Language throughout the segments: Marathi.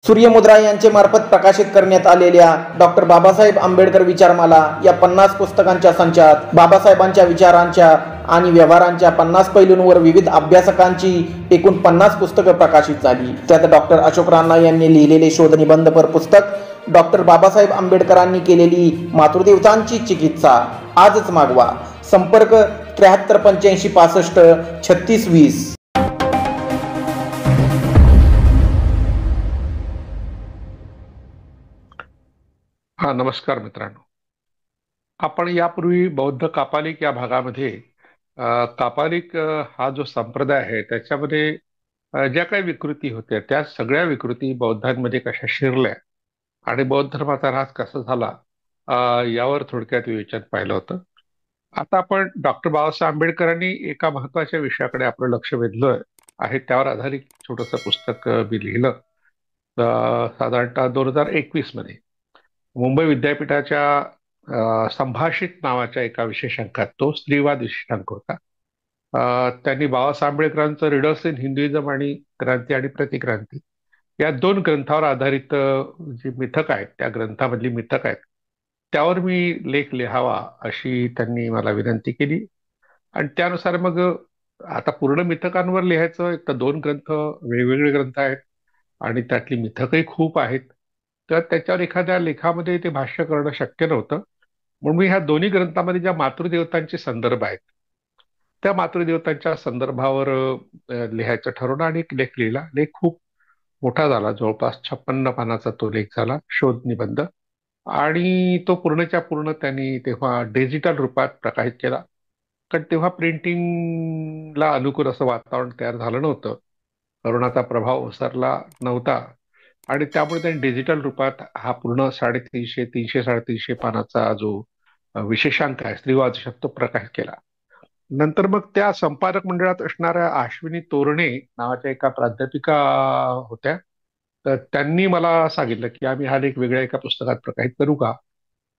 सूर्यमुद्रा यांचे मार्फत प्रकाशित करण्यात आलेल्या डॉक्टर बाबासाहेब आंबेडकर विचारमाला या 50 पुस्तकांच्या संचात बाबासाहेबांच्या विचारांच्या आणि व्यवहारांच्या 50 पैलूंवर विविध अभ्यासकांची एकूण 50 पुस्तकं प्रकाशित झाली. त्यात डॉक्टर अशोक राणा यांनी लिहिलेले शोधनिबंधपर पुस्तक डॉक्टर बाबासाहेब आंबेडकरांनी केलेली मातृदेवतांची चिकित्सा आजच मागवा. संपर्क 73 85 65 36 20. हा, नमस्कार मित्रांनो. आपण यापूर्वी बौद्ध कापालिक या भागामध्ये कापालिक हा जो संप्रदाय आहे त्याच्यामध्ये ज्या काही विकृती होत्या त्या सगळ्या विकृती बौद्धांमध्ये कशा शिरल्या आणि बौद्ध धर्माचा ऱ्हास कसा झाला यावर थोडक्यात विवेचन पाहिलं होतं. आता आपण डॉक्टर बाबासाहेब आंबेडकरांनी एका महत्वाच्या विषयाकडे आपलं लक्ष वेधलं आहे. त्यावर आधारित छोटंसं पुस्तक मी लिहिलं साधारणतः 2021 मध्ये मुंबई विद्यापीठाच्या संभाषित नावाच्या एका विशेषांकात. तो स्त्रीवाद विशेषांक होता. त्यांनी बाबासाहेब आंबेडकरांचं रीडर्स इन हिंदुइझम आणि क्रांती आणि प्रतिक्रांती या 2 ग्रंथावर आधारित जी मिथक आहेत, त्या ग्रंथामधली मिथक आहेत त्यावर मी लेख लिहावा अशी त्यांनी मला विनंती केली. आणि त्यानुसार मग आता पूर्ण मिथकांवर लिहायचं, एक तर 2 ग्रंथ वेगवेगळे ग्रंथ आहेत आणि त्यातली मिथकही खूप आहेत, तर त्याच्यावर एखाद्या लेखामध्ये ते भाष्य करणं शक्य नव्हतं. म्हणून मी ह्या दोन्ही ग्रंथामध्ये ज्या मातृदेवतांचे संदर्भ आहेत त्या मातृदेवतांच्या संदर्भावर लिहायचं ठरवलं आणि एक लेख लिहिला. लेख खूप मोठा झाला, जवळपास 56 पानाचा तो लेख झाला, शोध निबंध. आणि तो पूर्णच्या पूर्ण त्यांनी तेव्हा डिजिटल रूपात प्रकाशित केला, कारण तेव्हा प्रिंटिंगला अनुकूल असं वातावरण तयार झालं नव्हतं, करोनाचा प्रभाव ओसरला नव्हता आणि त्यामुळे त्यांनी डिजिटल रूपात हा पूर्ण 350 पानाचा जो विशेषांक आहे स्त्रीवाद तो प्रकाशित केला. नंतर मग त्या संपादक मंडळात असणाऱ्या अश्विनी तोरणे नावाच्या एका प्राध्यापिका होत्या, तर त्यांनी मला सांगितलं की आम्ही हा लेख वेगळ्या एका पुस्तकात प्रकाशित करू का.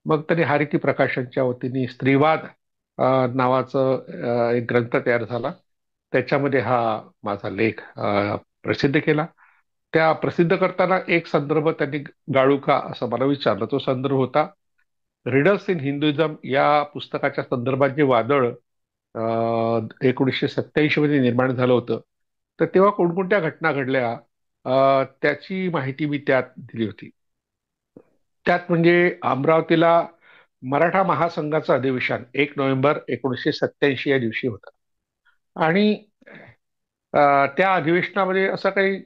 मग त्यांनी हारिती प्रकाशनच्या वतीने स्त्रीवाद नावाचं एक ग्रंथ तयार झाला, त्याच्यामध्ये हा माझा लेख प्रसिद्ध केला. त्या प्रसिद्ध करताना एक संदर्भ त्यांनी गाळू का असं मला विचारलं. तो संदर्भ होता रीडर्स इन हिंदुइझम या पुस्तकाच्या संदर्भात जे वादळ 1987 मध्ये निर्माण झालं होतं, तर तेव्हा कोणकोणत्या घटना घडल्या त्याची माहिती मी त्यात दिली होती. त्यात म्हणजे अमरावतीला मराठा महासंघाचं अधिवेशन 1 नोव्हेंबर 1987 या दिवशी होतं आणि त्या अधिवेशनामध्ये असं काही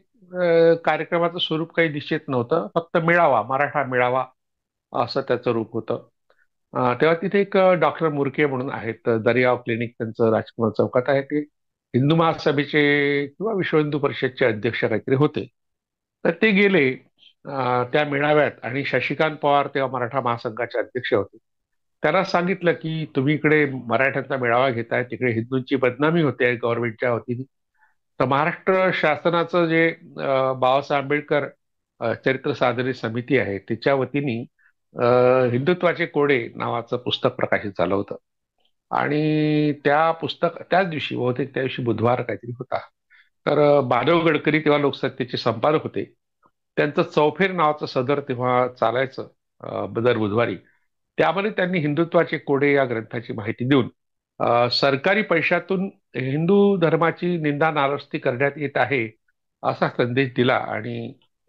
कार्यक्रमाचं स्वरूप काही निश्चित नव्हतं, फक्त मेळावा, मराठा मेळावा असं त्याचं रूप होतं. तेव्हा तिथे एक डॉक्टर मुरके म्हणून आहेत, दर्याव क्लिनिक त्यांचं राजकुमार चौकात आहे, ते हिंदू महासभेचे किंवा विश्व हिंदू परिषदचे अध्यक्ष काहीतरी होते. तर ते गेले त्या मेळाव्यात आणि शशिकांत पवार तेव्हा मराठा महासंघाचे अध्यक्ष होते. त्यांना सांगितलं की तुम्ही इकडे मराठ्यांचा मेळावा घेताय, तिकडे हिंदूंची बदनामी होते गव्हर्नमेंटच्या वतीने. तर महाराष्ट्र शासनाचं जे बाबासाहेब आंबेडकर चरित्र साधने समिती आहे तिच्या वतीने हिंदुत्वाचे कोडे नावाचं पुस्तक प्रकाशित झालं होतं. आणि त्या पुस्तक त्याच दिवशी, बहुतेक त्या दिवशी बुधवार काहीतरी होता, तर माधव गडकरी तेव्हा लोकसत्तेचे संपादक होते, त्यांचं चौफेर नावाचं सदर तेव्हा चालायचं दर बुधवारी. त्यामध्ये त्यांनी हिंदुत्वाचे कोडे या ग्रंथाची माहिती देऊन सरकारी पैशातून हिंदू धर्माची निंदा नालस्ती करण्यात येत आहे असा संदेश दिला आणि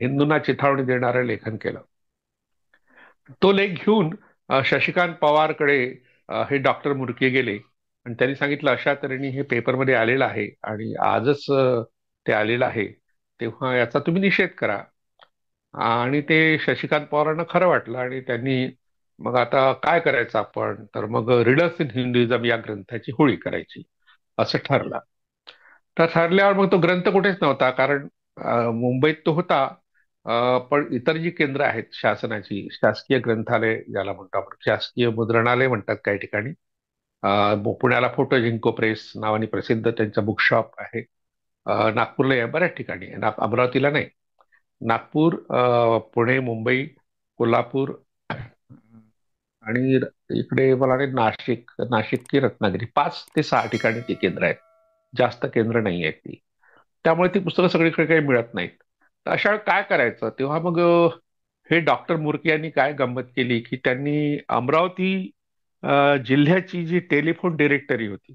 हिंदूंना चिथावणी देणारं लेखन केलं. तो लेख घेऊन शशिकांत पवारकडे हे डॉक्टर मुरके गेले आणि त्यांनी सांगितलं अशा तऱ्हेने हे पेपरमध्ये आलेलं आहे आणि आजच ते आलेलं आहे, तेव्हा याचा तुम्ही निषेध करा. आणि ते शशिकांत पवारांना खरं वाटलं आणि त्यांनी मग आता काय करायचं आपण, तर मग रीडर्स इन हिंदुइझम या ग्रंथाची होळी करायची असं ठरलं. तर ठरल्यावर मग तो ग्रंथ कुठेच नव्हता, कारण मुंबईत तो होता, पण इतर जी केंद्र आहेत शासनाची, शासकीय ग्रंथालय ज्याला म्हणतो आपण, शासकीय मुद्रणालय म्हणतात काही ठिकाणी, पुण्याला फोटो जिंको प्रेस नावाने प्रसिद्ध त्यांचा बुकशॉप आहे, नागपूरला बऱ्याच ठिकाणी, अमरावतीला नाही, नागपूर, पुणे, मुंबई, कोल्हापूर आणि इकडे मला नाशिक की रत्नागिरी 5 ते 6 ठिकाणी ती केंद्र आहेत, जास्त केंद्र नाही आहेत ती. त्यामुळे ती पुस्तकं सगळीकडे काही मिळत नाहीत. तर अशा वेळी काय करायचं तेव्हा मग हे डॉक्टर मुर्के यांनी काय गंमत केली की त्यांनी अमरावती जिल्ह्याची जी टेलिफोन डिरेक्टरी होती,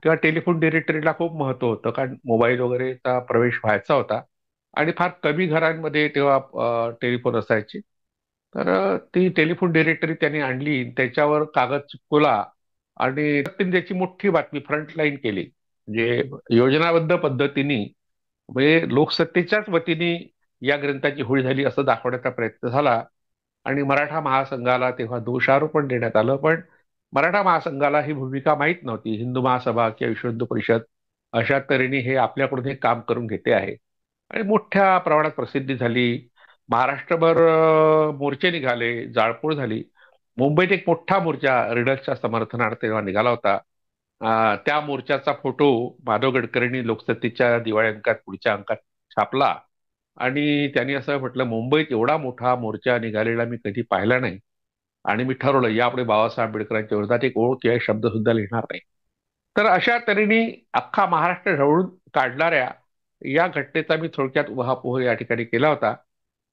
तेव्हा टेलिफोन डिरेक्टरीला खूप महत्व होतं कारण मोबाईल वगैरेचा प्रवेश व्हायचा होता आणि फार कमी घरांमध्ये तेव्हा टेलिफोन असायचे. तर ती टेलिफोन डिरेक्टरी त्यांनी आणली, त्याच्यावर कागद चिपकवला आणि त्याची मोठी बातमी फ्रंटलाईन केली. म्हणजे योजनाबद्ध पद्धतीने म्हणजे लोकसत्तेच्याच वतीने या ग्रंथाची होळी झाली असं दाखवण्याचा प्रयत्न झाला. आणि मराठा महासंघाला तेव्हा दोषारोपण देण्यात आलं, पण मराठा महासंघाला ही भूमिका माहीत नव्हती. हिंदू महासभा किंवा विश्व हिंदू परिषद अशा तऱ्हेने हे आपल्याकडून हे काम करून घेते आहे आणि मोठ्या प्रमाणात प्रसिद्धी झाली. महाराष्ट्रभर मोर्चे निघाले, जाळपोळ झाली. मुंबईत एक मोठा मोर्चा रीडर्सच्या समर्थनार्थ तेव्हा निघाला होता. त्या मोर्चाचा फोटो माधव गडकरींनी लोकसत्तेच्या दिवाळी अंकात पुढच्या अंकात छापला आणि त्यांनी असं म्हटलं, मुंबईत एवढा मोठा मोर्चा निघालेला मी कधी पाहिला नाही आणि मी ठरवलं यापुढे बाबासाहेब आंबेडकरांच्या विरोधात एक ओळ किंवा शब्द सुद्धा लिहिणार नाही. तर अशा तऱ्हेने अख्खा महाराष्ट्र ढवळून काढणाऱ्या या घटनेचा मी थोडक्यात उहापोह या ठिकाणी केला होता.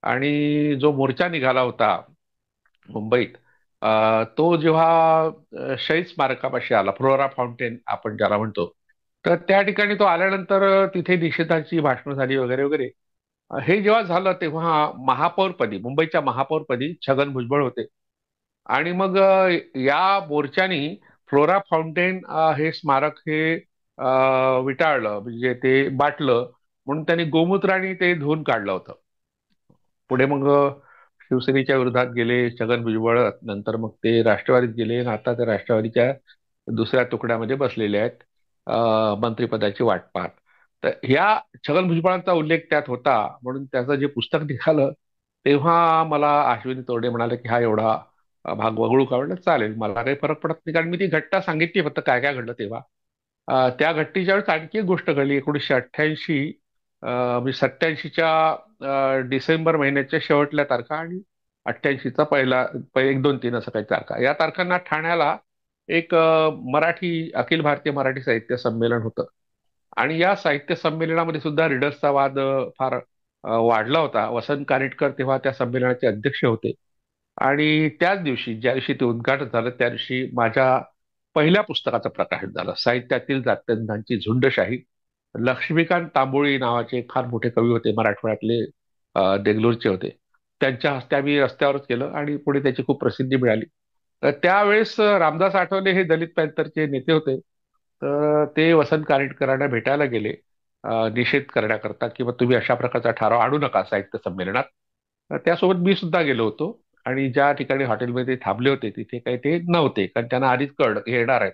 आणि जो मोर्चा निघाला होता मुंबईत, तो जेव्हा शहीद स्मारकापाशी आला, फ्लोरा फाउंटेन आपण ज्याला म्हणतो, तर त्या ठिकाणी तो आल्यानंतर तिथे निषेधाची भाषणं झाली वगैरे वगैरे. हे जेव्हा झालं तेव्हा महापौरपदी, मुंबईच्या महापौरपदी छगन भुजबळ होते. आणि मग या मोर्चानी फ्लोरा फाउंटेन हे स्मारक हे विटाळलं, म्हणजे ते बाटलं, म्हणून त्यांनी गोमूत्राने ते धुवून काढलं होतं. पुढे मग शिवसेनेच्या विरोधात गेले छगन भुजबळ, नंतर मग ते राष्ट्रवादीत गेले आणि आता ते राष्ट्रवादीच्या दुसऱ्या तुकड्यामध्ये बसलेले आहेत मंत्रिपदाची वाट पाहत. तर ह्या छगन भुजबळांचा उल्लेख त्यात होता म्हणून त्याचं जे पुस्तक निघालं तेव्हा मला अश्विनी तोरडे म्हणाले की हा एवढा भाग वगळू का? म्हणलं चालेल, मला काही फरक पडत नाही कारण मी ती घटना सांगितली फक्त काय काय घडलं तेव्हा. त्या घटनेच्या वेळेस आणखी एक गोष्ट घडली 1988, म्हणजे 87च्या डिसेंबर महिन्याच्या शेवटल्या तारखा आणि 88चा पहिला एक दोन तीन असं काही तारखा, या तारखांना ठाण्याला एक मराठी अखिल भारतीय मराठी साहित्य संमेलन होतं. आणि या साहित्य संमेलनामध्ये सुद्धा रीडर्सचा वाद फार वाढला होता. वसंत कानेटकर तेव्हा त्या संमेलनाचे अध्यक्ष होते आणि त्याच दिवशी ज्या दिवशी ते उद्घाटन झालं त्या दिवशी माझ्या पहिल्या पुस्तकाचं प्रकाशन झालं, साहित्यातील जात्यंधांची झुंडशाही. लक्ष्मीकांत तांबोळी नावाचे एक फार मोठे कवी होते, मराठवाड्यातले देगलूरचे होते. त्यांच्या हस्ते आम्ही रस्त्यावरच केलं आणि पुढे त्याची खूप प्रसिद्धी मिळाली. तर त्यावेळेस रामदास आठवले हे दलित पॅंथरचे नेते होते. तर ते वसंत कानेटकरांना भेटायला गेले निषेध करण्याकरता किंवा तुम्ही अशा प्रकारचा ठराव आणू नका साहित्य संमेलनात. त्यासोबत मी सुद्धा गेलो होतो आणि ज्या ठिकाणी हॉटेलमध्ये थांबले होते तिथे काही ते नव्हते कारण त्यांना आधीच कळलं की येणार आहेत.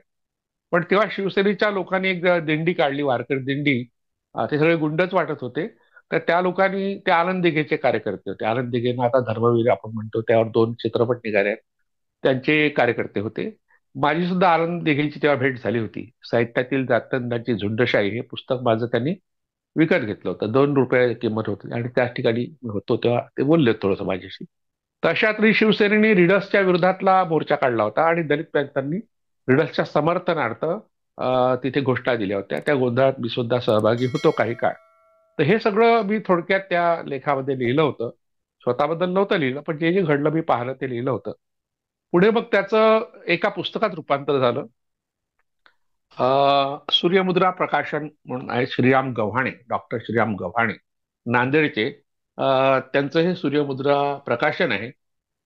पण तेव्हा शिवसेनेच्या लोकांनी एक दिंडी काढली, वारकरी दिंडी. ते सगळे गुंडच वाटत होते. तर त्या लोकांनी, ते आनंद दिघेचे कार्यकर्ते होते, आनंद दिघेंना आता धर्मवीर आपण म्हणतो, त्यावर 2 चित्रपट निघाले आहेत, त्यांचे कार्यकर्ते होते. माझी सुद्धा आनंद दिघेंची तेव्हा भेट झाली होती. साहित्यातील जात्यंधांची झुंडशाही हे पुस्तक माझं त्यांनी विकत घेतलं होतं, ₹2 किंमत होती आणि त्याच ठिकाणी होतो तेव्हा ते बोलले थोडंसं माझ्याशी. तर अशा तरी शिवसेनेने रीडर्सच्या विरोधातला मोर्चा काढला होता आणि दलित पॅंथरनी रीडर्सच्या समर्थनार्थ तिथे घोषणा दिल्या होत्या. त्या गोंधळात मी सुद्धा सहभागी होतो काही काळ. तर हे सगळं मी थोडक्यात त्या लेखामध्ये लिहिलं होतं. स्वतःबद्दल नव्हतं लिहिलं, पण जे जे घडलं मी पाहिलं ते लिहिलं होतं. पुढे मग त्याचं एका पुस्तकात रूपांतर झालं. सूर्यमुद्रा प्रकाशन म्हणून आहे, श्रीराम गव्हाणे, डॉक्टर श्रीराम गव्हाणे, नांदेडचे. त्यांचं हे सूर्यमुद्रा प्रकाशन आहे.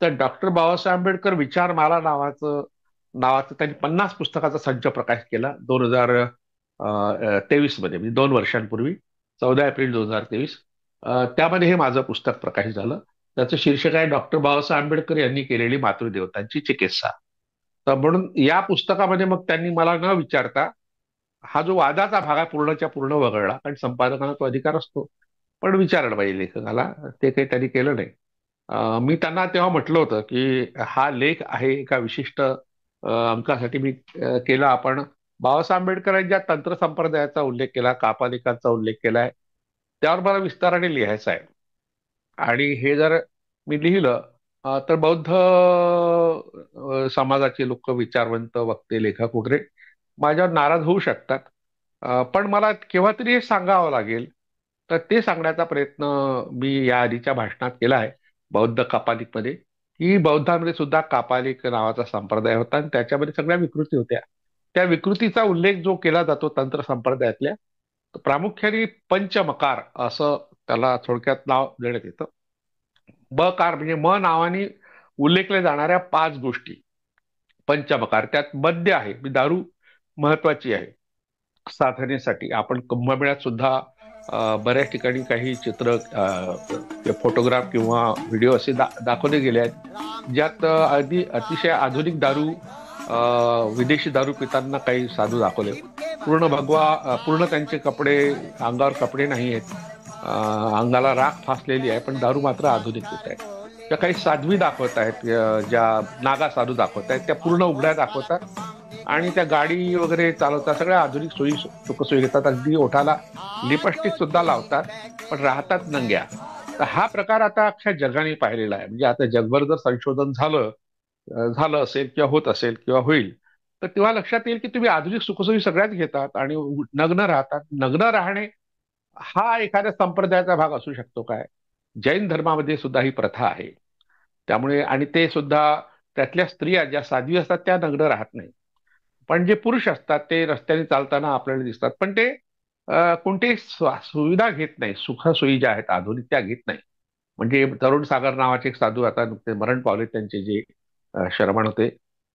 तर डॉक्टर बाबासाहेब आंबेडकर विचारमाला नावाचं त्यांनी 50 पुस्तकाचा संच प्रकाशित केला 2023 मध्ये, म्हणजे 2 वर्षांपूर्वी, 14 एप्रिल 2023. त्यामध्ये हे माझं पुस्तक प्रकाशित झालं. त्याचं शीर्षक आहे डॉक्टर बाबासाहेब आंबेडकर यांनी केलेली मातृदेवतांची चिकित्सा. तर म्हणून या पुस्तकामध्ये मग त्यांनी मला न विचारता हा जो वादाचा भाग आहे पूर्णच्या पूर्ण वगळला, कारण संपादकांना तो अधिकार असतो, पण विचारायला पाहिजे लेखकाला, ते काही त्यांनी केलं नाही. मी त्यांना तेव्हा म्हटलं होतं की हा लेख आहे एका विशिष्ट अंकासाठी मी केला. आपण बाबासाहेब आंबेडकरांच्या तंत्र संप्रदायाचा उल्लेख केला, कापालिकांचा उल्लेख केलाय, त्यावर मला विस्ताराने लिहायचं आहे. आणि हे जर मी लिहिलं तर बौद्ध समाजाचे लोक, विचारवंत वक्ते, लेखक वगैरे माझ्यावर नाराज होऊ शकतात. पण मला केव्हा तरी हे सांगावं लागेल तर ते सांगण्याचा प्रयत्न मी या आधीच्या भाषणात केला आहे बौद्ध कापालिकमध्ये, की बौद्धांमध्ये सुद्धा कापालिक नावाचा संप्रदाय होता आणि त्याच्यामध्ये सगळ्या विकृती होत्या. त्या विकृतीचा उल्लेख जो केला जातो तंत्र संप्रदायातल्या, तो प्रामुख्याने पंचमकार असं त्याला थोडक्यात नाव देण्यात येतं. बकार म्हणजे म नावाने उल्लेखल्या जाणाऱ्या 5 गोष्टी पंचमकार. त्यात मद्य आहे, दारू महत्वाची आहे साधनेसाठी. आपण कुंभमेळ्यात सुद्धा बऱ्याच ठिकाणी काही चित्र, फोटोग्राफ किंवा व्हिडिओ असे दाखवले गेले आहेत, ज्यात अतिशय आधुनिक दारू, विदेशी दारू पिताना काही साधू दाखवले. पूर्ण भगवा, पूर्ण त्यांचे कपडे, अंगावर कपडे नाही आहेत, अंगाला राख फासलेली आहे, पण दारू मात्र आधुनिक पित आहेत. त्या काही साध्वी दाखवत आहेत, ज्या नागा साधू दाखवत आहेत, त्या पूर्ण उघड्या दाखवतात आणि त्या गाडी वगैरे चालवतात, सगळ्या आधुनिक सोयी सुखसोयी घेतात, अगदी ओठाला लिपस्टिक सुद्धा लावतात, पण राहतात नंग्या. तर हा प्रकार आता अख्ख्या जगाने पाहिलेला आहे. म्हणजे आता जगभर जर संशोधन झालं असेल किंवा होत असेल किंवा होईल, तर तेव्हा लक्षात येईल की तुम्ही आधुनिक सुखसोयी सगळ्याच घेतात आणि नग्न राहतात. नग्न राहणे हा एखाद्या संप्रदायाचा भाग असू शकतो काय? जैन धर्मामध्ये सुद्धा ही प्रथा आहे. त्यामुळे आणि ते सुद्धा त्यातल्या स्त्रिया ज्या साध्वी असतात त्या नग्न राहत नाही, पण जे पुरुष असतात ते रस्त्याने चालताना आपल्याला दिसतात, पण ते कोणतीही सुविधा घेत नाही. सुखसोयी ज्या आहेत आधुनिक त्या घेत नाही. म्हणजे तरुण सागर नावाचे एक साधू आता नुकते मरण पावले, त्यांचे जे शरमण होते,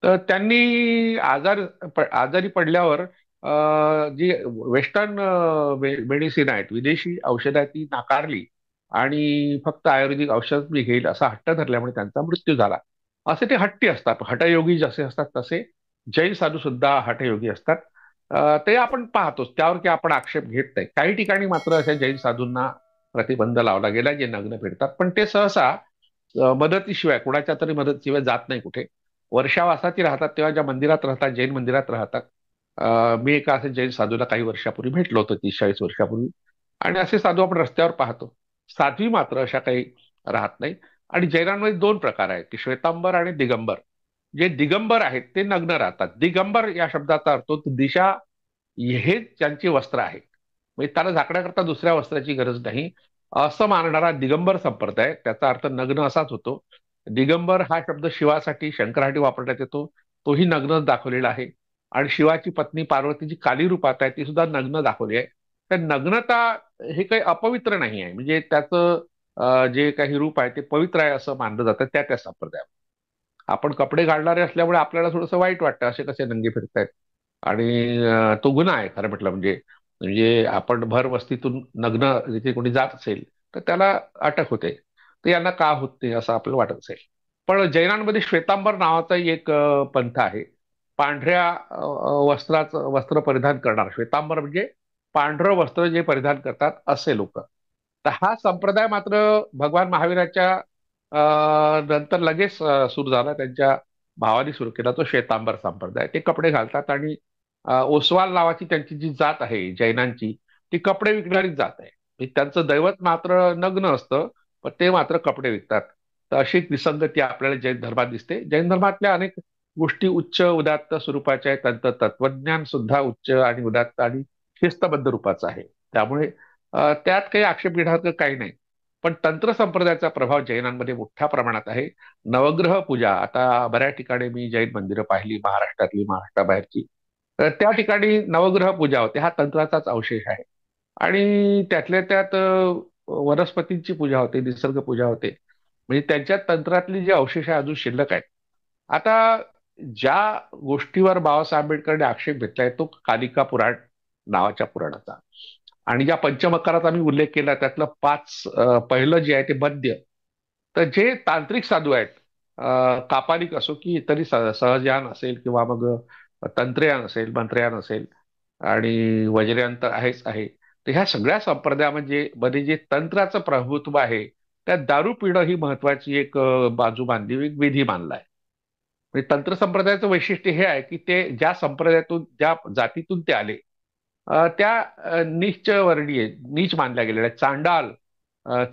तर त्यांनी आजारी पडल्यावर जी वेस्टर्न मेडिसिन आहेत, विदेशी औषधं आहेत, ती नाकारली आणि फक्त आयुर्वेदिक औषध मी घेईल असा हट्ट धरल्यामुळे त्यांचा मृत्यू झाला. असे ते हट्टी असतात. हठयोगी जसे असतात तसे जैन साधू सुद्धा हठयोगी असतात. ते आपण पाहतोच, त्यावर की आपण आक्षेप घेत नाही. काही ठिकाणी मात्र अशा जैन साधूंना प्रतिबंध लावला गेला जे नग्न फिरतात, पण ते सहसा मदतीशिवाय, कुणाच्या तरी मदतीशिवाय जात नाही कुठे. वर्षावासाची राहतात तेव्हा ज्या मंदिरात राहतात, जैन मंदिरात राहतात. मी एका असे जैन साधूला काही वर्षापूर्वी भेटलो होतो, 30-40 वर्षापूर्वी. आणि असे साधू आपण रस्त्यावर पाहतो. साध्वी मात्र अशा काही राहत नाही. आणि जैनांमध्ये 2 प्रकार आहेत, की श्वेतांबर आणि दिगंबर. जे दिगंबर आहेत ते नग्न राहतात. दिगंबर या शब्दाचा अर्थ होतो दिशा, हे त्यांची वस्त्र आहेत, म्हणजे त्याला झाकण्याकरता दुसऱ्या वस्त्राची गरज नाही असं मानणारा दिगंबर संप्रदाय. त्याचा अर्थ नग्न असाच होतो. दिगंबर हा शब्द शिवासाठी, शंकरासाठी वापरण्यात येतो. तोही नग्नच दाखवलेला आहे. आणि शिवाची पत्नी पार्वती जी काली रूपात आहे ती सुद्धा नग्न दाखवली आहे. तर नग्नता हे काही अपवित्र नाही आहे, म्हणजे त्याचं जे काही रूप आहे ते पवित्र आहे असं मानलं जातं त्या संप्रदायात. आपण कपडे घालणारे असल्यामुळे आपल्याला थोडंसं वाईट वाटतं, असे कसे नंगे फिरतायत. आणि तो गुन्हा आहे खरं म्हटलं म्हणजे. म्हणजे आपण भर वस्तीतून नग्न जिथे कोणी जात असेल तर त्याला अटक होते. तर यांना का होत नाही असं आपल्याला वाटत असेल. पण जैनांमध्ये श्वेतांबर नावाचाही एक पंथ आहे. पांढऱ्या वस्त्राचं वस्त्र परिधान करणार, श्वेतांबर म्हणजे पांढरं वस्त्र जे परिधान करतात असे लोक. तर हा संप्रदाय मात्र भगवान महावीराच्या नंतर लगेच सुरू झाला. त्यांच्या भावाने सुरू केला तो श्वेतांबर संप्रदाय. ते कपडे घालतात आणि ओसवाल नावाची त्यांची जी जात आहे जैनांची, ती कपडे विकणारी जात आहे. म्हणजे त्यांचं दैवत मात्र नग्न असतं, पण ते मात्र कपडे विकतात. तर अशी एक विसंगती आपल्याला जैन धर्मात दिसते. जैन धर्मातल्या अनेक गोष्टी उच्च उदात्त स्वरूपाच्या आहेत. त्यांचं तत्वज्ञान सुद्धा उच्च आणि उदात्त आणि शिस्तबद्ध रूपाचं आहे. त्यामुळे त्यात काही आक्षेप घेण्यासारखं काही नाही. पण तंत्र संप्रदायाचा प्रभाव जैनांमध्ये मोठ्या प्रमाणात आहे. नवग्रह पूजा, आता बऱ्याच ठिकाणी मी जैन मंदिरं पाहिली, महाराष्ट्रातली, महाराष्ट्राबाहेरची. तर त्या ठिकाणी नवग्रह पूजा होते, हा तंत्राचाच अवशेष आहे. आणि त्यातल्या त्यात वनस्पतींची पूजा होते, निसर्ग पूजा होते. म्हणजे त्यांच्या तंत्रातली जी अवशेष आहे अजून शिल्लक आहेत. आता ज्या गोष्टीवर बाबासाहेब आंबेडकरांनी आक्षेप घेतलाय तो कालिका पुराण नावाच्या पुराणाचा. आणि ज्या पंचमकाराचा मी उल्लेख केला त्यातलं पहिलं जे आहे ते मद्य. तर जे तांत्रिक साधू आहेत, कापालिक असो की इतरही सहजयान असेल किंवा मग तंत्रयान असेल, मंत्रयान असेल आणि वज्रयान तर आहेच आहे. तर ह्या सगळ्या संप्रदायामध्ये मध्ये जे तंत्राचं प्रभुत्व आहे, त्यात दारू पिणं ही महत्वाची एक बाजू मानली, एक विधी मानलाय. म्हणजे तंत्र संप्रदायाचं वैशिष्ट्य हे आहे की ते ज्या संप्रदायातून, ज्या जातीतून ते आले, त्या नीच वर्णीय, नीच मानल्या गेलेल्या चांडाल,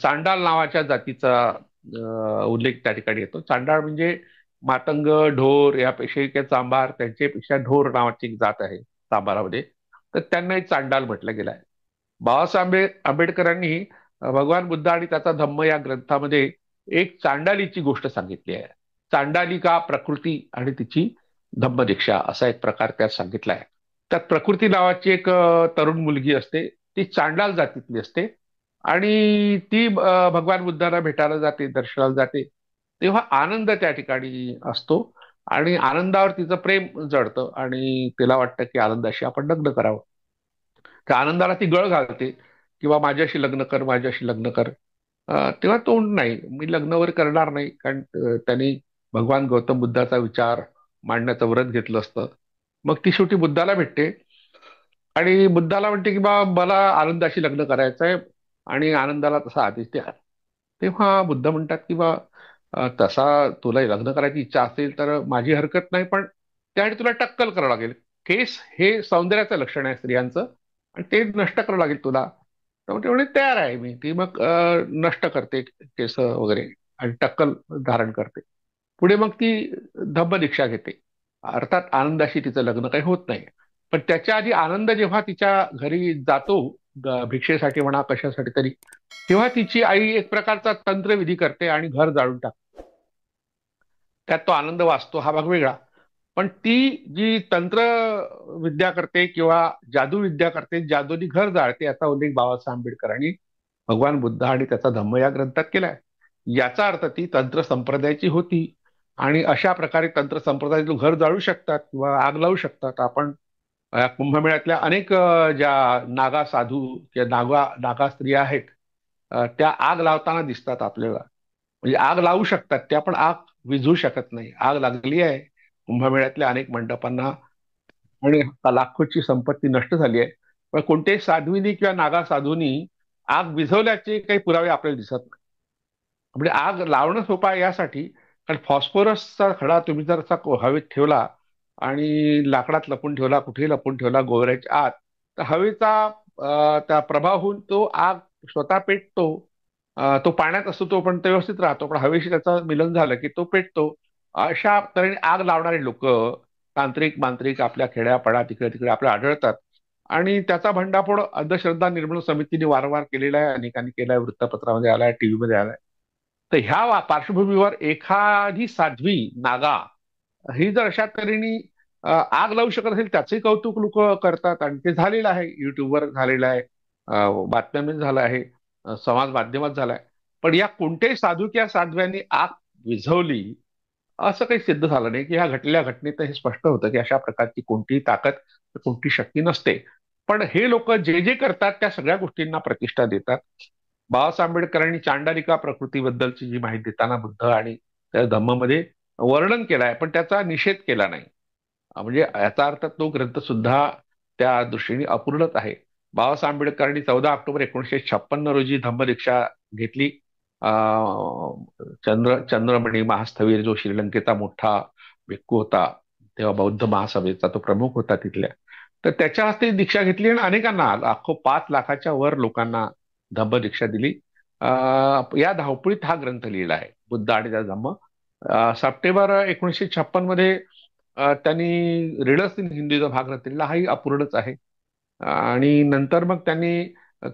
चांडाल नावाच्या जातीचा उल्लेख त्या ठिकाणी येतो. चांडाळ म्हणजे मातंग, ढोर यापेक्षा किंवा चांभार, त्यांच्यापेक्षा ढोर नावाची एक जात आहे चांभारामध्ये, तर त्यांना एक चांडाल म्हटलं गेलं आहे. बाबासाहेब आंबेडकरांनी भगवान बुद्ध आणि त्याचा धम्म या ग्रंथामध्ये एक चांडालीची गोष्ट सांगितली आहे. चांडालिका प्रकृती आणि तिची धम्मदीक्षा असा एक प्रकार त्यात सांगितला आहे. त्यात प्रकृती नावाची एक तरुण मुलगी असते. ती चांडाल जातीतली असते आणि ती भगवान बुद्धांना भेटायला जाते, दर्शनाला जाते. तेव्हा आनंद त्या ठिकाणी असतो आणि आनंदावर तिचं प्रेम जडतं आणि तिला वाटतं की आनंदाशी आपण लग्न करावं. त्या आनंदाला ती गळ घालते किंवा माझ्याशी लग्न कर, माझ्याशी लग्न कर. तेव्हा तो नाही, मी लग्न वगैरे करणार नाही, कारण त्यांनी भगवान गौतम बुद्धाचा विचार मांडण्याचं व्रत घेतलं असतं. मग ती शेवटी बुद्धाला भेटते आणि बुद्धाला म्हणते की बा मला आनंदाशी लग्न करायचं आहे आणि आनंदाला तसा आदेश द्या. तेव्हा बुद्ध म्हणतात की बा तसा तुला लग्न करायची इच्छा असेल तर माझी हरकत नाही, पण त्यासाठी तुला टक्कल करावं लागेल. केस हे सौंदर्याचं लक्षण आहे स्त्रियांचं आणि ते नष्ट करावं लागेल तुला. तर ते म्हणे तयार आहे मी. ती मग नष्ट करते केस वगैरे आणि टक्कल धारण करते. पुढे मग ती धम्मदीक्षा घेते. अर्थात आनंदाशी तिचं लग्न काही होत नाही. पण त्याच्या आधी आनंद जेव्हा तिच्या घरी जातो भिक्षेसाठी म्हणा कशासाठी तरी, तेव्हा तिची आई एक प्रकारचा तंत्रविधी करते आणि घर जाळून टाकते. त्यात तो आनंद वाचतो हा भाग वेगळा. पण ती जी तंत्र विद्या करते किंवा जादू विद्या करते, जादूनी घर जाळते, याचा उल्लेख बाबासाहेब आंबेडकरांनी भगवान बुद्ध आणि त्याचा धम्म या ग्रंथात केलाय. याचा अर्थ ती तंत्र संप्रदायाची होती आणि अशा प्रकारे तंत्र संप्रदाय घर जाळू शकतात किंवा आग लावू शकतात. आपण कुंभमेळ्यातल्या अनेक ज्या नागा साधू किंवा नागा स्त्रिया आहेत, त्या आग लावताना दिसतात आपल्याला. म्हणजे आग लावू शकतात त्या, पण आग विझू शकत नाही. आग लागली आहे कुंभमेळ्यातल्या अनेक मंडपांना आणि लाखोची संपत्ती नष्ट झाली आहे. पण कोणत्याही साध्वीनी किंवा नागा साधूंनी आग विझवल्याचे काही पुरावे आपल्याला दिसत नाही. म्हणजे आग लावणं सोपं आहे यासाठी, कारण फॉस्फरसचा खडा तुम्ही जर असा हवेत ठेवला आणि लाकडात लपून ठेवला, कुठेही लपून ठेवला गोवऱ्याच्या आत, तर हवेचा त्या प्रभाव होऊन तो आग स्वतः पेटतो. तो पाण्यात असतो तो पण तो व्यवस्थित राहतो, पण हवेशी त्याचं मिलन झालं की तो पेटतो. अशा तऱ्हेने आग लावणारे लोक तांत्रिक मांत्रिक आपल्या खेड्यापाड्यात तिकडे तिकडे आपल्याला आढळतात आणि त्याचा भंडाफोड अंधश्रद्धा निर्मूलन समितीने वारंवार केलेला आहे, अनेकांनी केलाय, वृत्तपत्रामध्ये आलाय, टीव्हीमध्ये आलाय. तर ह्या पार्श्वभूमीवर एखादी साध्वी नागा ही जर अशा तऱ्हेने आग लावू शकत असेल त्याचंही कौतुक लोक करतात आणि ते झालेलं आहे. युट्यूबवर झालेलं आहे, बातम्यांमध्ये झालं आहे, समाज माध्यमात झालाय. पण या कोणत्याही साधू किंवा साध्व्यांनी आग विझवली असं काही सिद्ध झालं नाही. की ह्या घडलेल्या घटनेत हे स्पष्ट होतं की अशा प्रकारची कोणतीही ताकद, कोणती शक्ती नसते. पण हे लोक जे जे करतात त्या सगळ्या गोष्टींना प्रतिष्ठा देतात. बाबासाहेब आंबेडकरांनी चांडालिका प्रकृतीबद्दलची जी माहिती देताना बुद्ध आणि त्या धम्ममध्ये वर्णन केलं आहे, पण त्याचा निषेध केला नाही. म्हणजे याचा अर्थ तो ग्रंथ सुद्धा त्या दृष्टीने अपूर्णच आहे. बाबासाहेब आंबेडकरांनी 14 ऑक्टोबर 1956 रोजी धम्मदीक्षा घेतली. चंद्रमणी महास्थवीर जो श्रीलंकेचा मोठा भिक्खू होता, तेव्हा बौद्ध महासभेचा तो प्रमुख होता तिथल्या, तर त्याच्या हस्ते दीक्षा घेतली आणि अनेकांना, लाखो 5 लाखाच्या वर लोकांना धम्मदीक्षा दिली. या धावपळीत हा ग्रंथ लिहिला आहे, बुद्ध आणि त्या धम्म. सप्टेंबर 1956 मध्ये त्यांनी रीडर्स इन हिंदीचा भाग रचलेला, हाही अपूर्णच आहे. आणि नंतर मग त्यांनी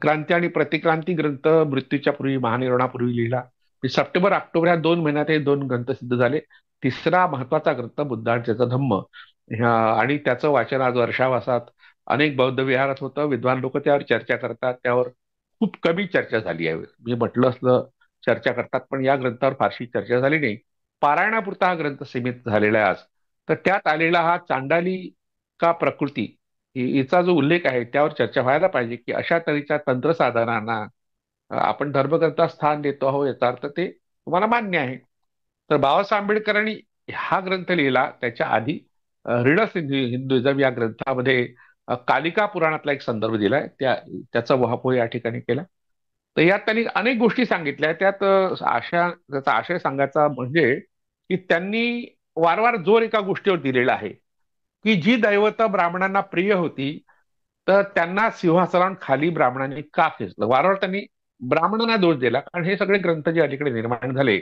क्रांती आणि प्रतिक्रांती ग्रंथ मृत्यूच्या पूर्वी महानिर्वाणापूर्वी लिहिला. सप्टेंबर ऑक्टोबर या 2 महिन्यात हे 2 ग्रंथ सिद्ध झाले. तिसरा महत्वाचा ग्रंथ बुद्ध आणि त्याचा धम्म, आणि त्याचं वाचन आज वर्षावासात अनेक बौद्ध विहारात होतं. विद्वान लोक त्यावर चर्चा करतात, त्यावर खूप कमी चर्चा झाली आहे. मी म्हटलं असलं चर्चा करतात, पण या ग्रंथावर फारशी चर्चा झाली नाही. पारायणापुरता हा ग्रंथ सीमित झालेला आहे आज. तर त्यात आलेला हा चांडाली का प्रकृती हिचा जो उल्लेख आहे त्यावर चर्चा व्हायला पाहिजे, की अशा तऱ्हेच्या तंत्रसाधनांना आपण धर्मग्रंथात स्थान देतो आहोत, याचा अर्थ ते तुम्हाला मान्य आहे. तर बाबासाहेब आंबेडकरांनी हा ग्रंथ लिहिला. त्याच्या आधी रीडर्स इन हिंदुइझम या ग्रंथामध्ये कालिका पुराणातला एक संदर्भ दिलाय, त्याचा वहापोह या ठिकाणी केला. तर यात त्यांनी अनेक गोष्टी सांगितल्या. त्यात त्याचा आशय सांगायचा म्हणजे की त्यांनी वारंवार जोर एका गोष्टीवर दिलेला आहे की जी दैवत ब्राह्मणांना प्रिय होती, तर त्यांना सिंहासनावर खाली ब्राह्मणांनी का खेचलं. वारंवार त्यांनी ब्राह्मणांना दोष दिला, कारण हे सगळे ग्रंथ जे अलीकडे निर्माण झाले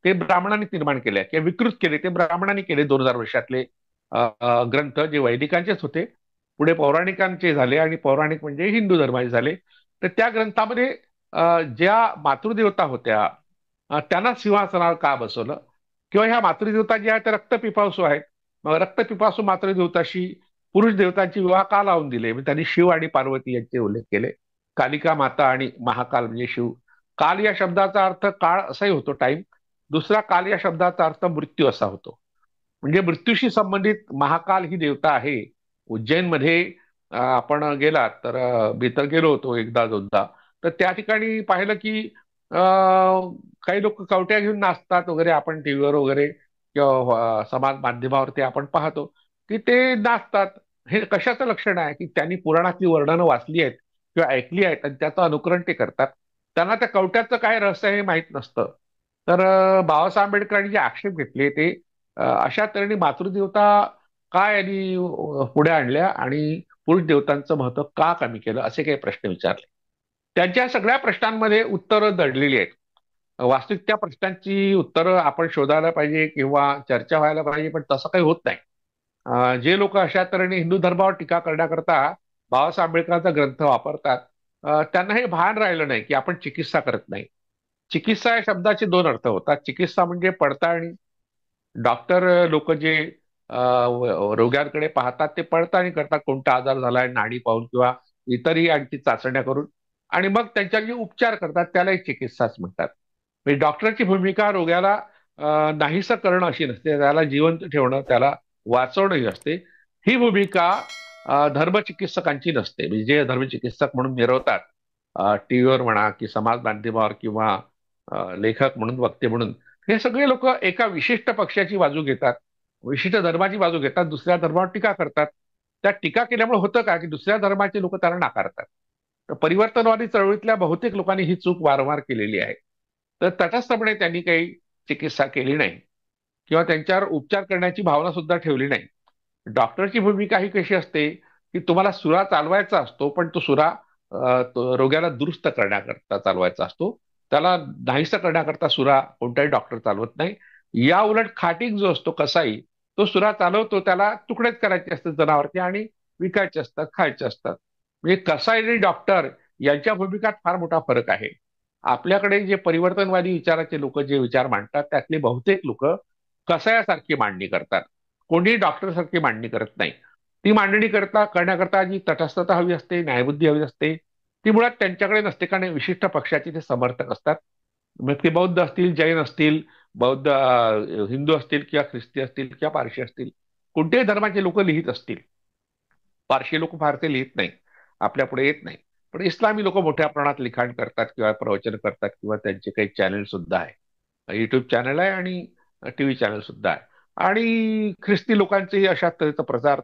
ते ब्राह्मणांनी निर्माण केले किंवा विकृत केले, ते ब्राह्मणांनी केले. 2000 वर्षातले ग्रंथ जे वैदिकांचेच होते, पुढे पौराणिकांचे झाले आणि पौराणिक म्हणजे हिंदू धर्माचे झाले. तर त्या ग्रंथामध्ये ज्या मातृदेवता होत्या त्यांना सिंहासनावर का बसवलं, किंवा ह्या मातृदेवता ज्या आहेत त्या रक्तपिपासू आहेत, मग रक्तपिपासू मातृदेवताशी पुरुष देवतांची विवाह का लावून दिले, म्हणजे त्यांनी शिव आणि पार्वती यांचे उल्लेख केले. कालिका माता आणि महाकाल म्हणजे शिव. काल या शब्दाचा अर्थ काळ असाही होतो, टाइम. दुसरा काल या शब्दाचा अर्थ मृत्यू असा होतो. म्हणजे मृत्यूशी संबंधित महाकाल ही देवता आहे. उज्जैनमध्ये आपण गेलात तर मी तर गेलो होतो एकदा दोनदा. तर त्या ठिकाणी पाहिलं की काही लोक कवट्या घेऊन नाचतात वगैरे, आपण टीव्हीवर वगैरे किंवा समाज माध्यमावरती आपण पाहतो की ते नाचतात. हे कशाचं लक्षण आहे की त्यांनी पुराणातली वर्णनं वाचली आहेत किंवा ऐकली आहेत आणि त्याचं अनुकरण ते करतात. त्यांना त्या कवट्याचं काय रहस्य आहे हे माहीत नसतं. तर बाबासाहेब आंबेडकरांनी जे आक्षेप घेतले ते अशा तऱ्हेने मातृदेवता का यांनी पुढे आणल्या आणि पुरुष देवतांचं महत्व का कमी केलं, असे काही प्रश्न विचारले. त्यांच्या सगळ्या प्रश्नांमध्ये उत्तरं दडलेली आहेत. वास्तविक त्या प्रश्नांची उत्तरं आपण शोधायला पाहिजे किंवा चर्चा व्हायला पाहिजे, पण तसं काही होत नाही. जे लोक अशा तऱ्हेने हिंदू धर्मावर टीका करण्याकरता बाबासाहेब आंबेडकरांचा ग्रंथ वापरतात, त्यांना हे भान राहिलं नाही की आपण चिकित्सा करत नाही. चिकित्सा या शब्दाचे दोन अर्थ होतात. चिकित्सा म्हणजे पडताळणी. डॉक्टर लोक जे रोग्यांकडे पाहतात ते पडताळणी करतात, कोणता आजार झालाय नाडी पाहून किंवा इतरही आणखी चाचण्या करून, आणि मग त्यांच्यावर जे उपचार करतात त्याला एक चिकित्साच म्हणतात. म्हणजे डॉक्टरची भूमिका रोग्याला नाहीसं करणं अशी नसते, त्याला जिवंत ठेवणं, त्याला वाचवणं ही असते. ही भूमिका धर्मचिकित्सकांची नसते. म्हणजे जे धर्मचिकित्सक म्हणून मिरवतात टीव्हीवर म्हणा की समाज माध्यमावर किंवा लेखक म्हणून वक्ते म्हणून, हे सगळे लोक एका विशिष्ट पक्षाची बाजू घेतात, विशिष्ट धर्माची बाजू घेतात, दुसऱ्या धर्मावर टीका करतात. त्या टीका केल्यामुळे होतं का की दुसऱ्या धर्माचे लोक त्यांना नाकारतात. तर परिवर्तनवादी चळवळीतल्या बहुतेक लोकांनी ही चूक वारंवार केलेली आहे. तर तटस्थपणे त्यांनी काही चिकित्सा केली नाही किंवा त्यांच्यावर उपचार करण्याची भावना सुद्धा ठेवली नाही. डॉक्टरची भूमिका ही कशी असते की तुम्हाला सुरा चालवायचा असतो, पण तो सुरा तो रोग्याला दुरुस्त करण्याकरता चालवायचा असतो. त्याला नाहीसं करण्याकरता सुरा कोणताही डॉक्टर चालवत नाही. या उलट खाटीक जो असतो कसाई, तो सुरा चालवतो, त्याला तुकडेच करायचे असतात जनावरचे आणि विकायचे असतात, खायचे असतात. म्हणजे कसाई आणि डॉक्टर यांच्या भूमिकात फार मोठा फरक आहे. आपल्याकडे जे परिवर्तनवादी विचाराचे लोक जे विचार मांडतात त्यातले बहुतेक लोक कसायासारखी मांडणी करतात, कोणीही डॉक्टरसारखी मांडणी करत नाही. ती मांडणी करण्याकरता जी तटस्थता हवी असते, न्यायबुद्धी हवी असते, ती मुळात त्यांच्याकडे नसते, कारण विशिष्ट पक्षाचे ते समर्थक असतात. मग ते बौद्ध असतील, जैन असतील, बौद्ध हिंदू असतील किंवा ख्रिस्ती असतील किंवा पारशी असतील, कोणत्याही धर्माचे लोक लिहित असतील. पारशी लोक फारसे लिहित नाही, आपल्या पुढे येत नाही. पण इस्लामी लोक मोठ्या प्रमाणात लिखाण करतात किंवा प्रवचन करतात किंवा त्यांचे काही चॅनल सुद्धा आहे, युट्यूब चॅनल आहे आणि टीव्ही चॅनल सुद्धा आहे. आणि ख्रिस्ती लोकांचेही अशा तऱ्हेचं प्रचार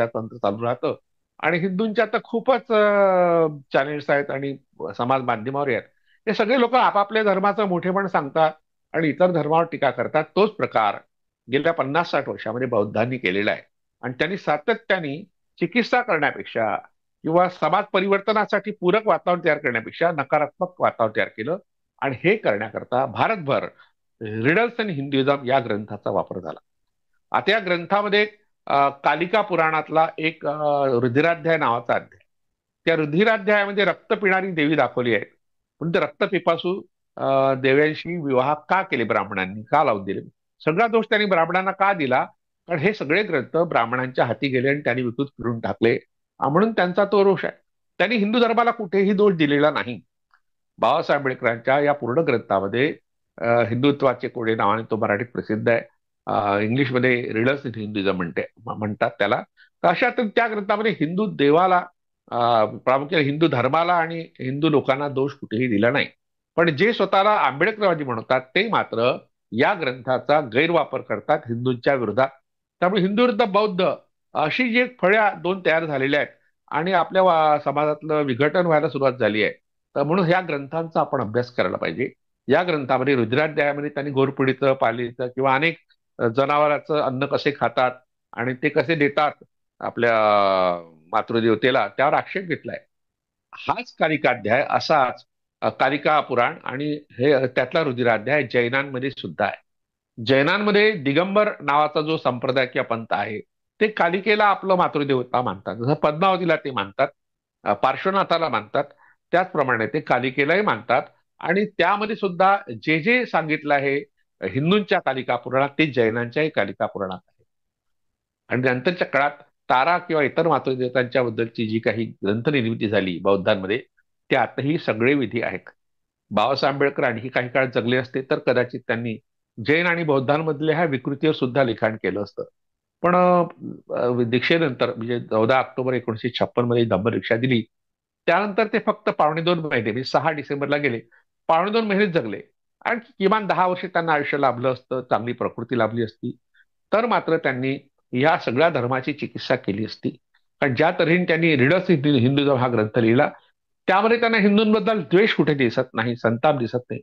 तंत्र चालू राहतं. आणि हिंदूंच्या तर खूपच चॅनेल्स आहेत आणि समाज माध्यमावर आहेत. हे सगळे लोक आपापल्या धर्माचं मोठेपण सांगतात आणि इतर धर्मावर टीका करतात. तोच प्रकार गेल्या 50-60 वर्षामध्ये बौद्धांनी केलेला आहे. आणि त्यांनी सातत्याने चिकित्सा करण्यापेक्षा किंवा समाज परिवर्तनासाठी पूरक वातावरण तयार करण्यापेक्षा नकारात्मक वातावरण तयार केलं. आणि हे करण्याकरता भारतभर रिडल्स इन हिंदुइझम या ग्रंथाचा वापर झाला. आता या ग्रंथामध्ये कालिका पुराणातला एक रुधिराध्याय नावाचा अध्याय, त्या रुधिराध्यायामध्ये रक्त पिणारी देवी दाखवली आहे. पण ते रक्तपिपासू देव्यांशी विवाह का केले ब्राह्मणांनी, का लावून दिले, सगळा दोष त्यांनी ब्राह्मणांना का दिला, कारण हे सगळे ग्रंथ ब्राह्मणांच्या हाती गेले आणि त्यांनी विकृत फिरून टाकले, म्हणून त्यांचा तो रोष आहे. त्यांनी हिंदू धर्माला कुठेही दोष दिलेला नाही. बाबासाहेब आंबेडकरांच्या या पूर्ण ग्रंथामध्ये हिंदुत्वाचे कोडे नावाने तो मराठीत प्रसिद्ध आहे, इंग्लिशमध्ये रिडल्स इन हिंदुइझम म्हणतात त्याला. तर अशा त्या ग्रंथामध्ये हिंदू देवाला प्रामुख्याने हिंदू धर्माला आणि हिंदू लोकांना दोष कुठेही दिला नाही. पण जे स्वतःला आंबेडकरवादी म्हणतात ते मात्र या ग्रंथाचा गैरवापर करतात हिंदूंच्या विरोधात. त्यामुळे हिंदू विरुद्ध बौद्ध अशी जी फळ्या दोन तयार झालेल्या आहेत आणि आपल्या समाजातलं विघटन व्हायला सुरुवात झाली आहे. तर म्हणून या ग्रंथांचा आपण अभ्यास करायला पाहिजे. या ग्रंथामध्ये रुद्राध्यायामध्ये त्यांनी घोरपडीचं, पालीचं किंवा अनेक जनावरांचं अन्न कसे खातात आणि ते कसे देतात आपल्या मातृदेवतेला, त्यावर आक्षेप घेतलाय. हाच कालिकाध्याय असाच कालिका पुराण आणि हे त्यातला रुधिराध्याय जैनांमध्ये सुद्धा आहे. जैनांमध्ये दिगंबर नावाचा जो संप्रदाय किंवा पंथ आहे ते कालिकेला आपलं मातृदेवता मानतात. जसं पद्मावतीला ते मानतात, पार्श्वनाथाला मानतात. त्याचप्रमाणे ते कालिकेलाही मानतात. आणि त्यामध्ये सुद्धा जे जे सांगितलं आहे हिंदूंच्या कालिका पुराणात ते जैनांच्याही कालिका पुराणात आहे. आणि नंतरच्या काळात तारा किंवा इतर मातृदेवतांच्या बद्दलची जी काही ग्रंथनिर्मिती झाली बौद्धांमध्ये, त्यातही सगळे विधी आहेत. बाबासाहेब आंबेडकर आणखी काही काळ जगले असते तर कदाचित त्यांनी जैन आणि बौद्धांमधल्या ह्या विकृतीवर सुद्धा लिखाण केलं असतं. पण दीक्षेनंतर म्हणजे 14 ऑक्टोबर 1956 मध्ये धम्मदीक्षा दिली. त्यानंतर ते फक्त पावणे 2 महिने म्हणजे 6 डिसेंबरला गेले. पावणे 2 महिनेच जगले. आणि किमान 10 वर्ष त्यांना आयुष्य लाभलं असतं, चांगली प्रकृती लाभली असती, तर मात्र त्यांनी या सगळ्या धर्माची चिकित्सा केली असती. कारण ज्या तऱ्हेने त्यांनी रीडर्स हिंदुझम हा ग्रंथ लिहिला, त्यामध्ये त्यांना हिंदूंबद्दल द्वेष कुठे दिसत नाही, संताप दिसत नाही.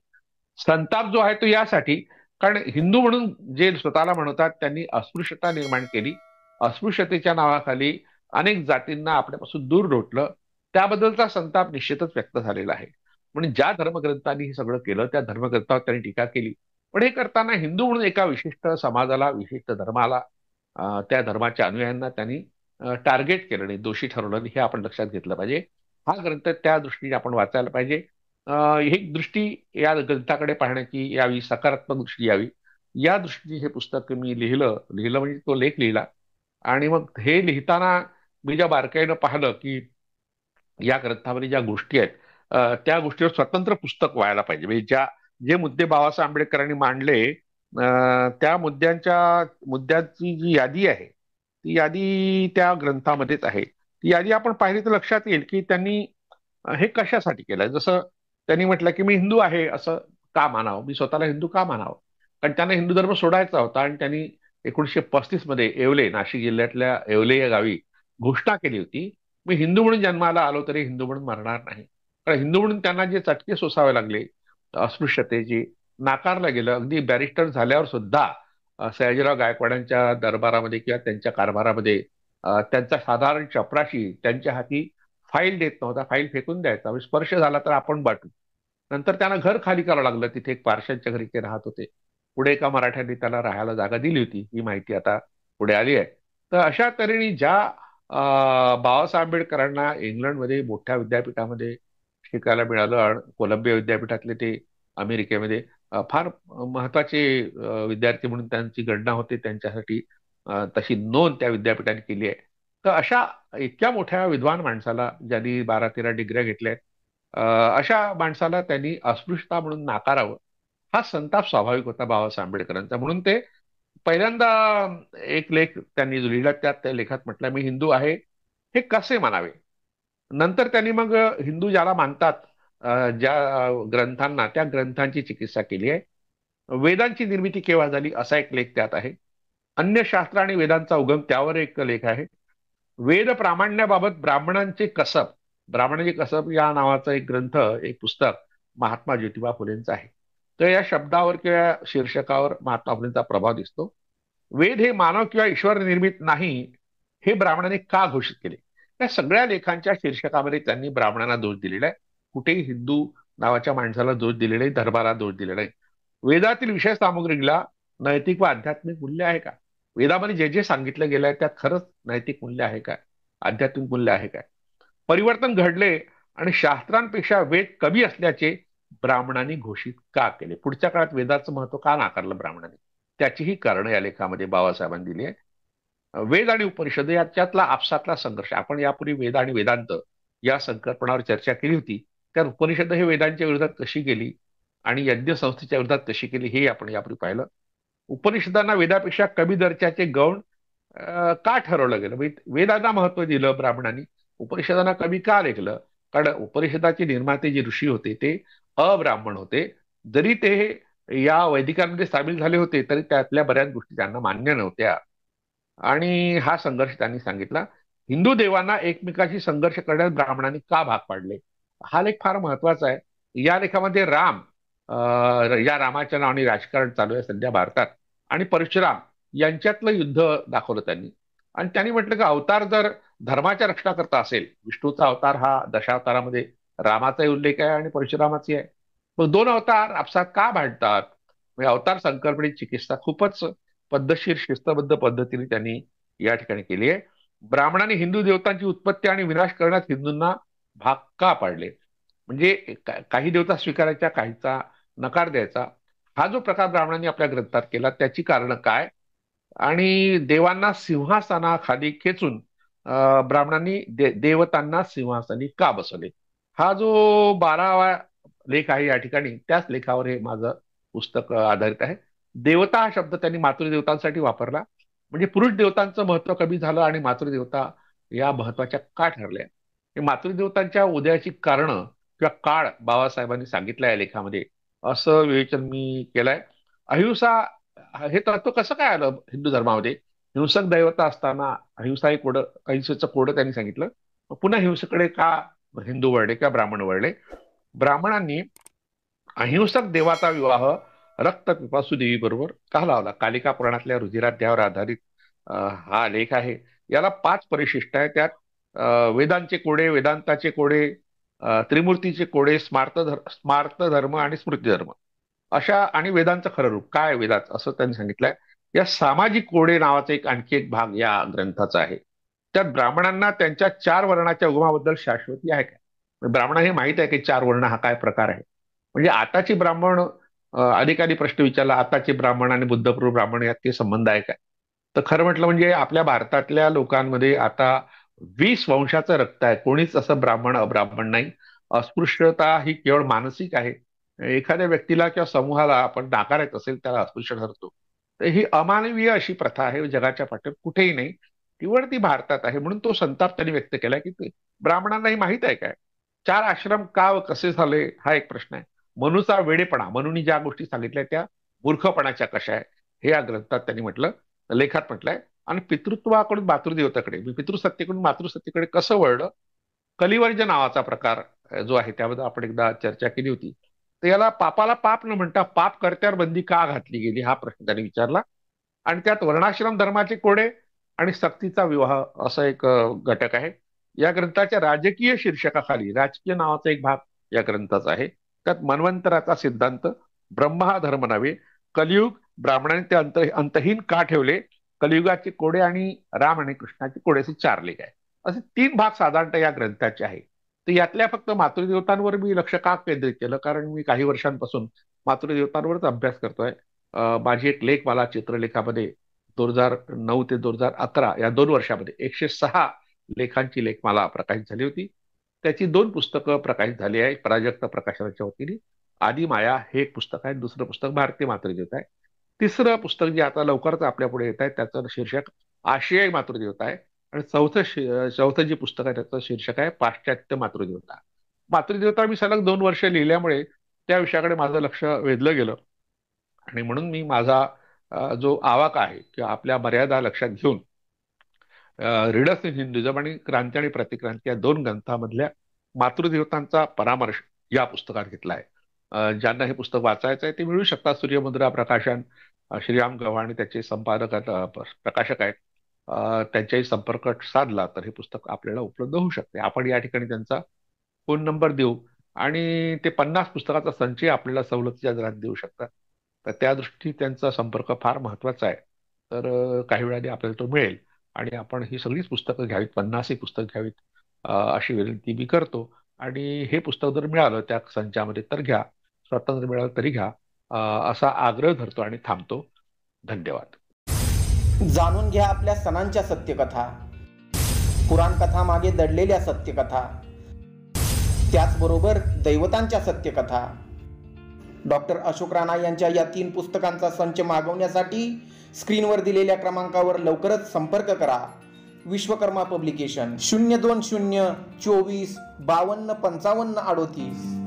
संताप जो आहे तो यासाठी, कारण हिंदू म्हणून जे स्वतःला म्हणतात त्यांनी अस्पृश्यता निर्माण केली. अस्पृश्यतेच्या नावाखाली अनेक जातींना आपल्यापासून दूर लोटलं. त्याबद्दलचा संताप निश्चितच व्यक्त झालेला आहे. म्हणून ज्या धर्मग्रंथांनी हे सगळं केलं त्या धर्मग्रंथावर त्यांनी टीका केली. पण हे करताना हिंदू म्हणून एका विशिष्ट समाजाला, विशिष्ट धर्माला, त्या धर्माच्या अनुयायांना त्यांनी टार्गेट केलं नाही, दोषी ठरवलं नाही, हे आपण लक्षात घेतलं पाहिजे. हा ग्रंथ त्या दृष्टीने आपण वाचायला पाहिजे. ही दृष्टी या ग्रंथाकडे पाहण्याची यावी, सकारात्मक दृष्टी यावी, या दृष्टीने हे पुस्तक मी लिहिलं लिहिलं म्हणजे तो लेख लिहिला. आणि मग हे लिहिताना मी ज्या बारकाईनं पाहिलं की या ग्रंथामध्ये ज्या गोष्टी आहेत त्या गोष्टीवर स्वतंत्र पुस्तक व्हायला पाहिजे. म्हणजे जे मुद्दे बाबासाहेब आंबेडकरांनी मांडले, त्या मुद्द्यांची जी यादी आहे ती यादी त्या ग्रंथामध्येच आहे. ती यादी आपण पाहिली तर लक्षात येईल की त्यांनी हे कशासाठी केलं. जसं त्यांनी म्हटलं की मी हिंदू आहे असं का मानावं, मी स्वतःला हिंदू का मानावं. कारण त्यांना हिंदू धर्म सोडायचा होता आणि त्यांनी 1935 मध्ये येवले, नाशिक जिल्ह्यातल्या येवले या गावी घोषणा केली होती, मी हिंदू म्हणून जन्माला आलो तरी हिंदू म्हणून मरणार नाही. कारण हिंदू म्हणून त्यांना जे चटके सोसावे लागले अस्पृश्यतेची, नाकारलं गेलं. अगदी बॅरिस्टर झाल्यावर सुद्धा सयाजीराव गायकवाडांच्या दरबारामध्ये किंवा त्यांच्या कारभारामध्ये त्यांचा साधारण चपराशी त्यांच्या हाती फाईल देत नव्हता, फाईल फेकून द्यायचा, म्हणजे स्पर्श झाला तर आपण बाटू. नंतर त्यांना घर खाली करावं लागलं. तिथे एक पारशांच्या घरी ते राहत होते. पुढे एका मराठ्यांनी त्याला राहायला जागा दिली होती, ही माहिती आता पुढे आली आहे. तर अशा तऱ्हेने ज्या बाबासाहेब आंबेडकरांना इंग्लंडमध्ये मोठ्या विद्यापीठामध्ये शिकायला मिळालं, आणि कोलंबिया विद्यापीठातले ते अमेरिकेमध्ये फार महत्वाचे विद्यार्थी म्हणून त्यांची गणना होते, त्यांच्यासाठी तशी नोंद त्या विद्यापीठाने केली आहे. तर अशा इतक्या मोठ्या विद्वान माणसाला, ज्यांनी 12-13 डिग्र्या घेतल्या आहेत, अशा माणसाला त्यांनी अस्पृश्यता म्हणून नाकारावं, हा संताप स्वाभाविक होता बाबासाहेब आंबेडकरांचा. म्हणून ते पहिल्यांदा एक लेख त्यांनी जो लिहिला, त्यात त्या लेखात म्हटलं मी हिंदू आहे हे कसे म्हणावे. नंतर त्यांनी मग हिंदू ज्याला मानतात, ज्या ग्रंथांना, त्या ग्रंथांची चिकित्सा केली आहे. वेदांची निर्मिती केव्हा झाली असा एक लेख त्यात आहे. अन्य शास्त्र आणि वेदांचा उगम, त्यावर एक लेख आहे. वेद प्रामाण्याबाबत ब्राह्मणांचे कसब, ब्राह्मणांचे कसब या नावाचा एक ग्रंथ, एक पुस्तक महात्मा ज्योतिबा फुलेंचं आहे. तर या शब्दावर किंवा शीर्षकावर महात्मा फुलेंचा प्रभाव दिसतो. वेद हे मानव किंवा ईश्वर निर्मित नाही हे ब्राह्मणांनी का घोषित केले. त्या सगळ्या लेखांच्या शीर्षकामध्ये त्यांनी ब्राह्मणांना दोष दिलेला आहे. कुठेही हिंदू नावाच्या माणसाला दोष दिलेला नाही, धर्माला दोष दिलेला नाही. वेदातील विषय सामुग्रीला नैतिक व आध्यात्मिक मूल्य आहे का? वेदामध्ये जे जे सांगितलं गेलं आहे त्यात खरंच नैतिक मूल्य आहे काय, आध्यात्मिक मूल्य आहे काय? परिवर्तन घडले आणि शास्त्रांपेक्षा वेद कमी असल्याचे ब्राह्मणांनी घोषित का केले? पुढच्या काळात वेदाचं महत्व का नाकारलं ब्राह्मणांनी? त्याचीही कारणं या लेखामध्ये बाबासाहेबांनी दिली आहे. वेद आणि उपनिषद याच्यातला आपसातला संघर्ष, आपण यापूर्वी वेद आणि वेदांत या संकल्पनावर चर्चा केली होती. त्या उपनिषद हे वेदांच्या विरोधात कशी गेली आणि यज्ञ संस्थेच्या विरोधात कशी केली हे आपण यापूर्वी पाहिलं. उपनिषदांना वेदापेक्षा कमी दर्जाचे गौण का ठरवलं गेलं? वेदांना महत्व दिलं ब्राह्मणांनी, उपनिषदांना कमी का लेखलं? कारण उपनिषदाचे निर्माते जे ऋषी होते ते अब्राह्मण होते. जरी ते या वैदिकांमध्ये सामील झाले होते तरी त्यातल्या बऱ्याच गोष्टी त्यांना मान्य नव्हत्या. आणि हा संघर्ष त्यांनी सांगितला. हिंदू देवांना एकमेकाशी संघर्ष करण्यास ब्राह्मणांनी का भाग पाडले? हा लेख फार महत्वाचा आहे. या लेखामध्ये या रामाच्या नावाने राजकारण चालू आहे सध्या भारतात, आणि परशुराम यांच्यातलं युद्ध दाखवलं त्यांनी. आणि त्यांनी म्हटलं की अवतार जर धर्माच्या रक्षणाकरता असेल, विष्णूचा अवतार हा दशावतारामध्ये रामाचाही उल्लेख आहे आणि परशुरामाची आहे, मग दोन अवतार आपसात का भांडतात? म्हणजे अवतार संकल्पनेची चिकित्सा खूपच पद्धतशीर, शिस्तबद्ध पद्धतीने त्यांनी या ठिकाणी केली आहे. ब्राह्मणांनी हिंदू देवतांची उत्पत्ती आणि विनाश करण्यात हिंदूंना भाग का पाडले? म्हणजे काही देवता स्वीकारायच्या, काहीचा नकार द्यायचा. हा जो प्रकार ब्राह्मणांनी आपल्या ग्रंथात केला त्याची कारणं काय, आणि देवांना सिंहासनाखाली खेचून ब्राह्मणांनी देवतांना सिंहासनी का बसवले, हा जो 12वा लेख आहे या ठिकाणी, त्याच लेखावर हे माझं पुस्तक आधारित आहे. देवता हा शब्द त्यांनी मातृदेवतांसाठी वापरला, म्हणजे पुरुष देवतांचं महत्व कमी झालं आणि मातृदेवता या महत्वाच्या का ठरल्या, हे मातृदेवतांच्या उदयाची कारणं किंवा काळ बाबासाहेबांनी सांगितलं या लेखामध्ये, असं विवेचन मी केलंय. अहिंसा हे तत्व कसं काय आलं हिंदू धर्मामध्ये? हिंसक दैवता असताना अहिंसा हे कोडं, अहिंसेचं कोडं त्यांनी सांगितलं. पुन्हा हिंसेकडे का हिंदू वळले किंवा ब्राह्मण वळले? ब्राह्मणांनी अहिंसक देवाचा विवाह रक्तपिपासू देवी बरोबर का लावला? कालिका पुराणातल्या रुधिराध्यायावर आधारित हा लेख आहे. याला 5 परिशिष्ट आहे. त्यात वेदांचे कोडे, वेदांताचे कोडे, त्रिमूर्तीचे कोडे, स्मार्त धर्म आणि स्मृती धर्म अशा, आणि वेदांचं खरं रूप काय वेदाचं, असं त्यांनी सांगितलंय. या सामाजिक कोडे नावाचा आणखी एक भाग या ग्रंथाचा आहे. त्यात ब्राह्मणांना त्यांच्या 4 वर्णाच्या उगमाबद्दल शाश्वती आहे काय? ब्राह्मणांना हे माहित आहे की 4 वर्ण हा काय प्रकार आहे. म्हणजे आताची ब्राह्मण, अनेकांनी प्रश्न विचारला, आताचे ब्राह्मण आणि बुद्धपूर्व ब्राह्मण यात ते संबंध आहे काय? तर खरं म्हटलं म्हणजे आपल्या भारतातल्या लोकांमध्ये आता 20 वंशाचं रक्त आहे. कोणीच असं ब्राह्मण अब्राह्मण नाही. अस्पृश्यता ही केवळ मानसिक आहे. एखाद्या व्यक्तीला किंवा समूहाला आपण नाकारत असेल त्याला अस्पृश्य ठरतो. तर ही अमानवीय अशी प्रथा आहे, जगाच्या पाठीवर कुठेही नाही, केवळ ती भारतात आहे. म्हणून तो संताप त्यांनी व्यक्त केला की ब्राह्मणांनाही माहित आहे काय 4 आश्रम का व कसे झाले, हा एक प्रश्न आहे. मनुचा वेडेपणा, मनुनी ज्या गोष्टी सांगितल्या त्या मूर्खपणाच्या कशा आहे, हे या ग्रंथात त्यांनी म्हटलं, लेखात म्हटलंय. आणि पितृत्वाकडून मातृदेवतेकडे, पितृसत्तेकडून मातृसत्तेकडे कसं वळलं, कलिवर्ज नावाचा प्रकार जो आहे त्याबद्दल आपण एकदा चर्चा केली होती. तर याला पापाला पाप न म्हणता पाप कर्त्यावर बंदी का घातली गेली, हा प्रश्न त्यांनी विचारला. आणि त्यात वर्णाश्रम धर्माचे कोडे आणि सक्तीचा विवाह असा एक घटक आहे. या ग्रंथाच्या राजकीय शीर्षकाखाली राजकीय नावाचा एक भाग या ग्रंथाचा आहे. त्यात मन्वंतराचा सिद्धांत, ब्रह्म हा धर्म नव्हे, कलियुग, ब्राह्मणांनी ते अंतहीन का ठेवले, कलियुगाचे कोडे आणि राम आणि कृष्णाचे कोडे, असे 4 लेख आहे. असे 3 भाग साधारणतः या ग्रंथाचे आहे. तर यातल्या फक्त मातृदेवतांवर मी लक्ष का केंद्रित केलं, कारण मी काही वर्षांपासून मातृदेवतांवरच अभ्यास करतोय. माझी एक लेख मला चित्रलेखामध्ये 2009 ते 2011 या 2 वर्षामध्ये 106 लेखांची लेख मला प्रकाशित झाली होती. त्याची 2 पुस्तकं प्रकाशित झाली आहे प्राजक्त प्रकाशनाच्या वतीने. आदी माया हे एक पुस्तक आहे, दुसरं पुस्तक भारतीय मातृदेवता आहे. तिसरं पुस्तक जे आता लवकरच आपल्या पुढे येत आहे त्याचं शीर्षक आशियाई मातृदेवता आहे. आणि चौथं जे पुस्तक आहे त्याचं शीर्षक आहे पाश्चात्य मातृदेवता. मातृदेवता मी सलग 2 वर्ष लिहिल्यामुळे त्या विषयाकडे माझं लक्ष वेधलं गेलं, आणि म्हणून मी माझा जो आवाका आहे किंवा आपल्या मर्यादा लक्षात घेऊन रीडर्स इन हिंदुइझम आणि क्रांती आणि प्रतिक्रांती या 2 ग्रंथांमधल्या मातृदेवतांचा परामर्श या पुस्तकात घेतला आहे. ज्यांना हे पुस्तक वाचायचं आहे ते मिळू शकतात. सूर्यमुद्रा प्रकाशन, श्रीराम गव्हाणे त्याचे संपादक प्रकाशक आहेत. त्यांच्याही संपर्क साधला तर हे पुस्तक आपल्याला उपलब्ध होऊ शकते. आपण या ठिकाणी त्यांचा फोन नंबर देऊ आणि ते 50 पुस्तकाचा संचय आपल्याला सवलतीच्या दरात देऊ शकतात. तर त्या दृष्टी त्यांचा संपर्क फार महत्वाचा आहे. तर काही वेळाने आपल्याला तो मिळेल आणि आपण ही सगळीच पुस्तकं घ्यावीत, 50ही पुस्तक घ्यावीत अशी विनंती मी करतो. आणि हे पुस्तक जर मिळालं त्या संचामध्ये तर घ्या, स्वातंत्र्य मिळालं तरी घ्या, असा आग्रह धरतो आणि थांबतो. धन्यवाद. जाणून घ्या आपल्या सणांच्या सत्यकथा, पुराण कथा मागे दडलेल्या सत्यकथा, त्याचबरोबर दैवतांच्या सत्यकथा. डॉक्टर अशोक राणा यांच्या या 3 पुस्तकांचा संच मागवण्यासाठी स्क्रीनवर दिलेल्या क्रमांकावर लवकरच संपर्क करा. विश्वकर्मा पब्लिकेशन 020 24 52 55 38.